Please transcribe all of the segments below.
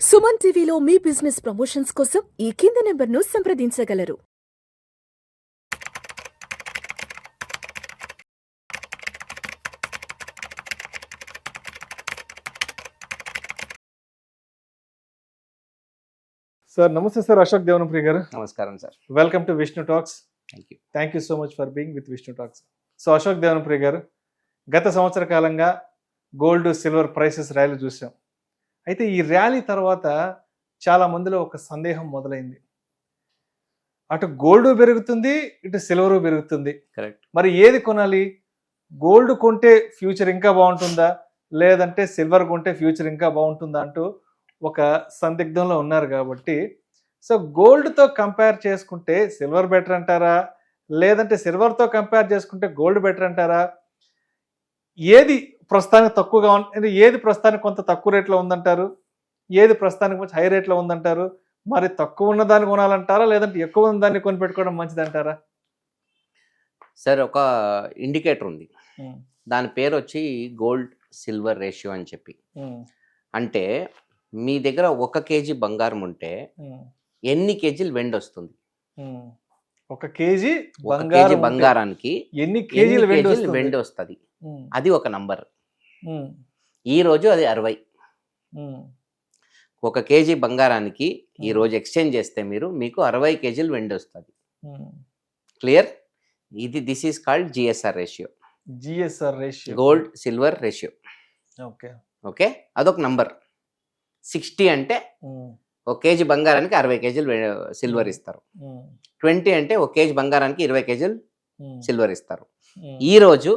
సుమన్ టీవీలో మీ business promotions కోసం ఈ కింది నెంబర్ను సంప్రదించగలరు. సార్ నమస్తే సార్, అశోక్ దేవనప్రియ గారు. నమస్కారం sir. Welcome to Vishnu talks. Thank you so much for being with Vishnu talks. So Ashok Devanapriya garu, గత సంవత్సర కాలంగా గోల్డ్ సిల్వర్ ప్రైసెస్ ర్యాలీ చూసాం. అయితే ఈ ర్యాలీ తర్వాత చాలా మందిలో ఒక సందేహం మొదలైంది. అటు గోల్డ్ పెరుగుతుంది, ఇటు సిల్వర్ పెరుగుతుంది. కరెక్ట్. మరి ఏది కొనాలి? గోల్డ్ కొంటే ఫ్యూచర్ ఇంకా బాగుంటుందా, లేదంటే సిల్వర్ కొంటే ఫ్యూచర్ ఇంకా బాగుంటుందా అంటూ ఒక సందిగ్ధంలో ఉన్నారు. కాబట్టి సో గోల్డ్తో కంపేర్ చేసుకుంటే సిల్వర్ బెటర్ అంటారా, లేదంటే సిల్వర్తో కంపేర్ చేసుకుంటే గోల్డ్ బెటర్ అంటారా? ఏది ప్రస్తుతానికి తక్కువగా ఉంది, ఏది ప్రస్తుతానికి కొంత తక్కువ రేట్లో ఉందంటారు, ఏది ప్రస్తుతానికి కొంచెం హై రేట్లో ఉందంటారు? మరి తక్కువ ఉన్న దాన్ని కొనాలంటారా, లేదంటే ఎక్కువ ఉన్న దాన్ని కొని పెట్టుకోవడం మంచిదంటారా? సార్, ఒక ఇండికేటర్ ఉంది, దాని పేరు వచ్చి గోల్డ్ సిల్వర్ రేషియో అని చెప్పి. అంటే మీ దగ్గర 1 కేజీ బంగారం ఉంటే ఎన్ని కేజీలు వెండి వస్తుంది? 1 కేజీ బంగారానికి ఎన్ని కేజీలు వెండి వస్తుంది? అది ఒక నంబర్. ఈ రోజు అది 60. 1 కేజీ బంగారానికి ఈ రోజు ఎక్స్చేంజ్ చేస్తే మీకు 60 కేజీలు వెండి వస్తుంది. Clear? This is called GSR ratio. Gold silver ratio. Okay, అదొక నంబర్. 60 అంటే 1 కేజీ బంగారానికి 60 కేజీలు సిల్వర్ ఇస్తారు. 20 అంటే 1 కేజీ బంగారానికి 20 కేజీలు సిల్వర్ ఇస్తారు. ఈ రోజు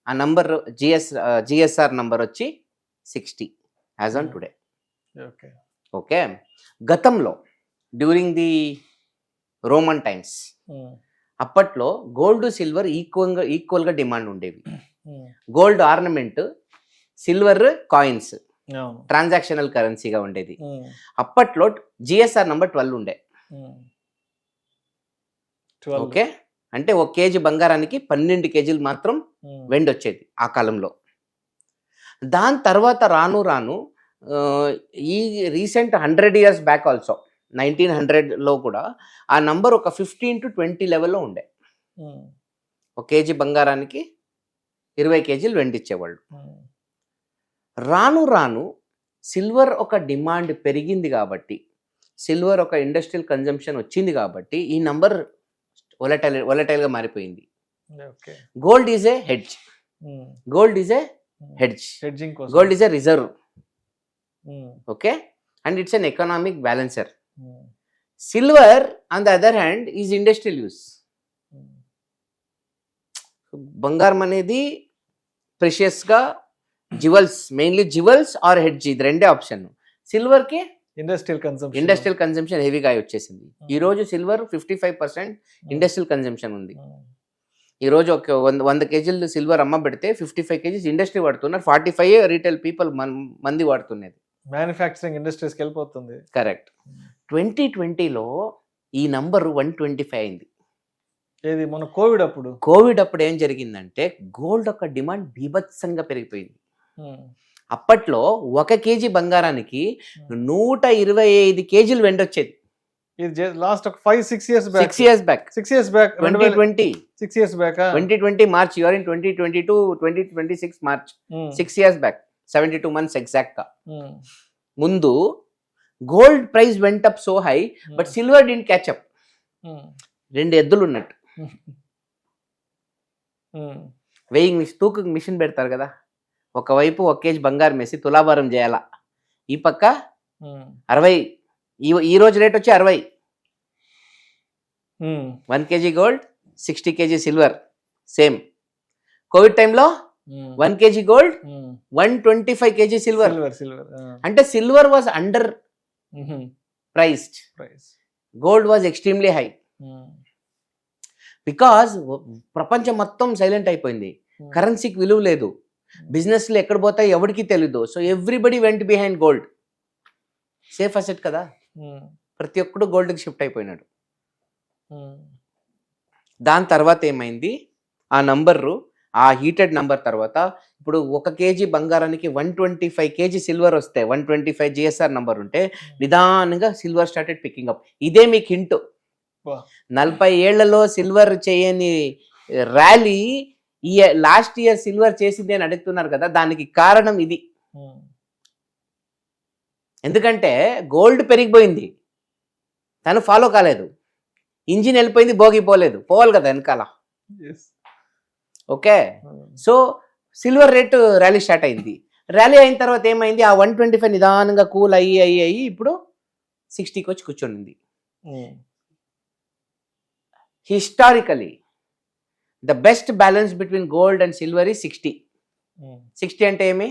ఆ నంబర్ జిఎస్ఆర్ నంబర్ వచ్చి 60 యాజ్ ఆన్ టుడే. ఓకే, గతంలో డ్యూరింగ్ ది రోమన్ టైమ్స్ అప్పట్లో గోల్డ్ సిల్వర్ ఈక్వల్గా డిమాండ్ ఉండేవి. Gold ornament, silver coins transactional కరెన్సీగా ఉండేది. అప్పట్లో జిఎస్ఆర్ నంబర్ 12 ఉండే. ఓకే, అంటే 1 కేజీ బంగారానికి 12 కేజీలు మాత్రం వెండి వచ్చేది ఆ కాలంలో. దాని తర్వాత రాను రాను ఈ రీసెంట్ 100 years బ్యాక్ ఆల్సో 1900లో కూడా ఆ నంబర్ ఒక 15 to 20 లెవెల్లో ఉండే. 1 కేజీ బంగారానికి 20 కేజీలు వెండి ఇచ్చేవాళ్ళు. రాను రాను సిల్వర్ ఒక డిమాండ్ పెరిగింది కాబట్టి, సిల్వర్ ఒక ఇండస్ట్రియల్ కన్జంప్షన్ వచ్చింది కాబట్టి ఈ నంబర్ వొలటైల్గా మారిపోయింది. Gold is a hedge. Gold is a gold is a reserve. Okay, and it's an economic balancer. Silver on the other hand is industrial use. బంగారం అనేది ప్రెషియస్గా jewels, mainly jewels are hedge, ఇది రెండే option. సిల్వర్కి industrial consumption హెవీగా వచ్చేసింది. ఈ రోజు silver 55% industrial consumption ఉంది. ఈ రోజు ఒక 100 కేజీలు సిల్వర్ అమ్మ పెడితే 55 కేజీస్ ఇండస్ట్రీ వాడుతున్నారు, 45 రీటైల్ పీపుల్ మంది వాడుతున్నది. మ్యానుఫ్యాక్చరింగ్ ఇండస్ట్రీస్కి వెళ్ళిపోతుంది. కరెక్ట్. 2020లో ఈ నంబర్ 125 అయింది. ఏది మన కోవిడ్ అప్పుడు ఏం జరిగిందంటే గోల్డ్ యొక్క డిమాండ్ బీభత్సంగా పెరిగిపోయింది. అప్పట్లో 1 కేజీ బంగారానికి 125 కేజీలు వెండి వచ్చేది. ఇది లాస్ట్ ఒక 5-6 years back. 6 years back. 2020 March. You are in 2022, 2026 March. 6 years back, 72 months exact గా. ముందు gold price went up so high, but silver did catch up. 2 ఎద్దులు ఉన్నట్టు. తూకు మిషన్ పెడతారు కదా, ఒకవైపు 1 కేజీ బంగారం వేసి తులాభారం చేయాలా, ఈ పక్క 60. ఈ రోజు రేట్ వచ్చి 60. 1 KG gold, 60 KG silver. Same Covid టైంలో 1 కేజీ గోల్డ్, 125 కేజీ సిల్వర్. అంటే silver was under priced, gold was extremely high. Because ప్రపంచం మొత్తం సైలెంట్ అయిపోయింది, కరెన్సీకి విలువ లేదు, బిజినెస్లు ఎక్కడ పోతాయి ఎవరికి తెలీదు. So everybody went behind gold. Safe asset కదా, ప్రతి ఒక్కడు గోల్డ్కి షిఫ్ట్ అయిపోయినాడు. దాని తర్వాత ఏమైంది, ఆ నంబరు ఆ హీటెడ్ నంబర్ తర్వాత ఇప్పుడు 1 కేజీ బంగారానికి 125 కేజీ సిల్వర్ వస్తే 125 జిఎస్ఆర్ నంబర్ ఉంటే నిదానంగా సిల్వర్ స్టార్టెడ్ పికింగ్ అప్. ఇదే మీకు హింట్. 40 ఏళ్లలో సిల్వర్ చేయని ర్యాలీ ఈ లాస్ట్ ఇయర్ సిల్వర్ చేసింది అని అడుగుతున్నారు కదా, దానికి కారణం ఇది. ఎందుకంటే గోల్డ్ పెరిగిపోయింది, తను ఫాలో కాలేదు, ఇంజిన్ వెళ్ళిపోయింది, పోలేదు, పోవాలి కదా వెనకాల. Okay, so silver rate rally start అయింది. ర్యాలీ అయిన తర్వాత ఏమైంది, ఆ 125 నిదానంగా కూల్ అయ్యి ఇప్పుడు 60కి వచ్చి కూర్చొనింది. Historically the best balance between gold and silver ఈ 60. 60 అంటే ఏమి,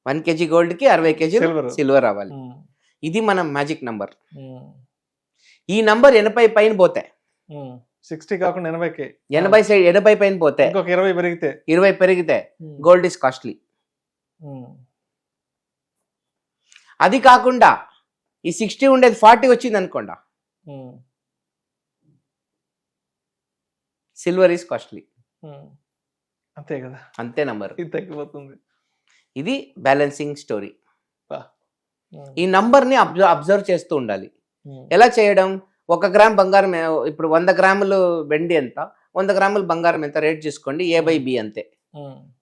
1 కేజీ గోల్డ్ కి 60 కేజీ సిల్వర్ రావాలి. ఇది మన మ్యాజిక్ నంబర్. ఈ నంబర్ 80 పైన పోతే, 60 కాకుండా 80 పైన పోతే, 20 పెరిగితే గోల్డ్ ఇస్ కాస్ట్లీ. అది కాకుండా ఈ 60 ఉండేది 40 వచ్చింది అనుకోండి, సిల్వర్ ఈస్ కాస్ట్లీ. అంతే కదా, అంతే నంబర్, ఇది తగ్గిపోతుంది. ఇది బ్యాలెన్సింగ్ స్టోరీ. ఈ నంబర్ ని అబ్జర్వ్ చేస్తూ ఉండాలి. ఎలా చేయడం, 1 గ్రామ్ బంగారం ఇప్పుడు 100 గ్రాములు వెండి ఎంత, 100 గ్రాములు బంగారం ఎంత రేట్ చూసుకోండి, A/B అంతే.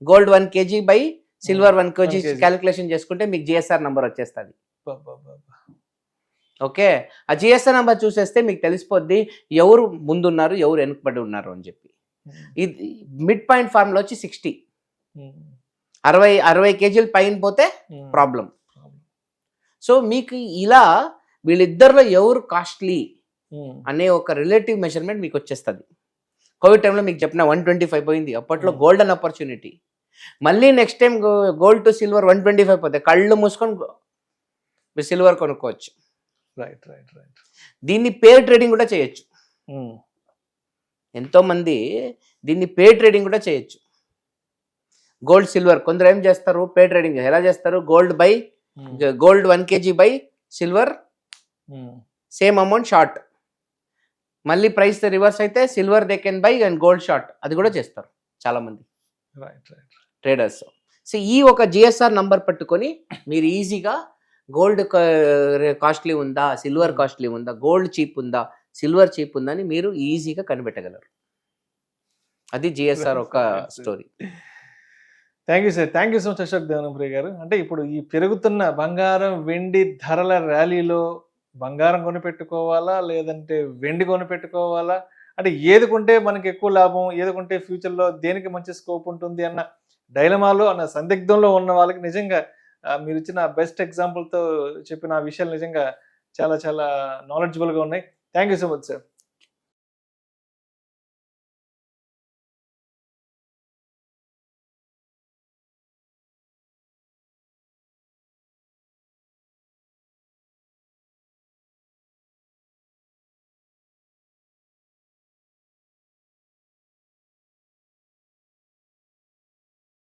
Gold 1 KG by silver 1 KG calculation చేసుకుంటే మీకు జిఎస్ఆర్ నంబర్ వచ్చేస్తుంది. ఓకే, ఆ జిఎస్ఆర్ నంబర్ చూసేస్తే మీకు తెలిసిపోద్ది ఎవరు ముందున్నారు, ఎవరు వెనుకబడి ఉన్నారు అని చెప్పి. ఇది మిడ్ పాయింట్ ఫార్ములా వచ్చి 60. 60 కేజీలు పైన పోతే ప్రాబ్లం. సో మీకు ఇలా వీళ్ళిద్దరిలో ఎవరు కాస్ట్లీ అనే ఒక రిలేటివ్ మెజర్మెంట్ మీకు వచ్చేస్తుంది. కోవిడ్ టైంలో మీకు చెప్పిన 125 పోయింది, అప్పట్లో గోల్డెన్ ఆపర్చునిటీ. మళ్ళీ next time gold to silver 125 పోతే కళ్ళు మూసుకొని మీరు సిల్వర్ కొనుక్కోవచ్చు. Right right right. దీన్ని పేర్ ట్రేడింగ్ కూడా చేయొచ్చు. ఎంతో మంది దీన్ని పేర్ ట్రేడింగ్ కూడా చేయొచ్చు. గోల్డ్ సిల్వర్ కొందరు ఏం చేస్తారు, పేర్ ట్రేడింగ్ ఎలా చేస్తారు, gold 1 KG by silver same amount short, మళ్ళీ ప్రైస్ రివర్స్ అయితే silver they can buy and gold short, అది కూడా చేస్తారు చాలా మంది ట్రేడర్స్. సో ఈ ఒక జిఎస్ఆర్ నంబర్ పట్టుకొని మీరు ఈజీగా గోల్డ్ కాస్ట్లీ ఉందా, సిల్వర్ కాస్ట్లీ ఉందా, గోల్డ్ చీప్ ఉందా, సిల్వర్ చీప్ ఉందా అని మీరు ఈజీగా కనిపెట్టగలరు. అది జిఎస్ఆర్ ఒక story. Thank you sir, thank you so much Ashok Devanampriya garu. అంటే ఇప్పుడు ఈ పెరుగుతున్న బంగారం వెండి ధరల ర్యాలీలో బంగారం కొనిపెట్టుకోవాలా లేదంటే వెండి కొనిపెట్టుకోవాలా, అంటే ఏది కొంటే మనకి ఎక్కువ లాభం, ఏది కొంటే ఫ్యూచర్లో దేనికి మంచి స్కోప్ ఉంటుంది అన్న డైలమాలో అన్న సందిగ్ధంలో ఉన్న వాళ్ళకి నిజంగా మీరు ఇచ్చిన బెస్ట్ ఎగ్జాంపుల్తో చెప్పిన ఆ విషయాలు నిజంగా చాలా చాలా నాలెడ్జబుల్గా ఉన్నాయి. Thank you so much sir.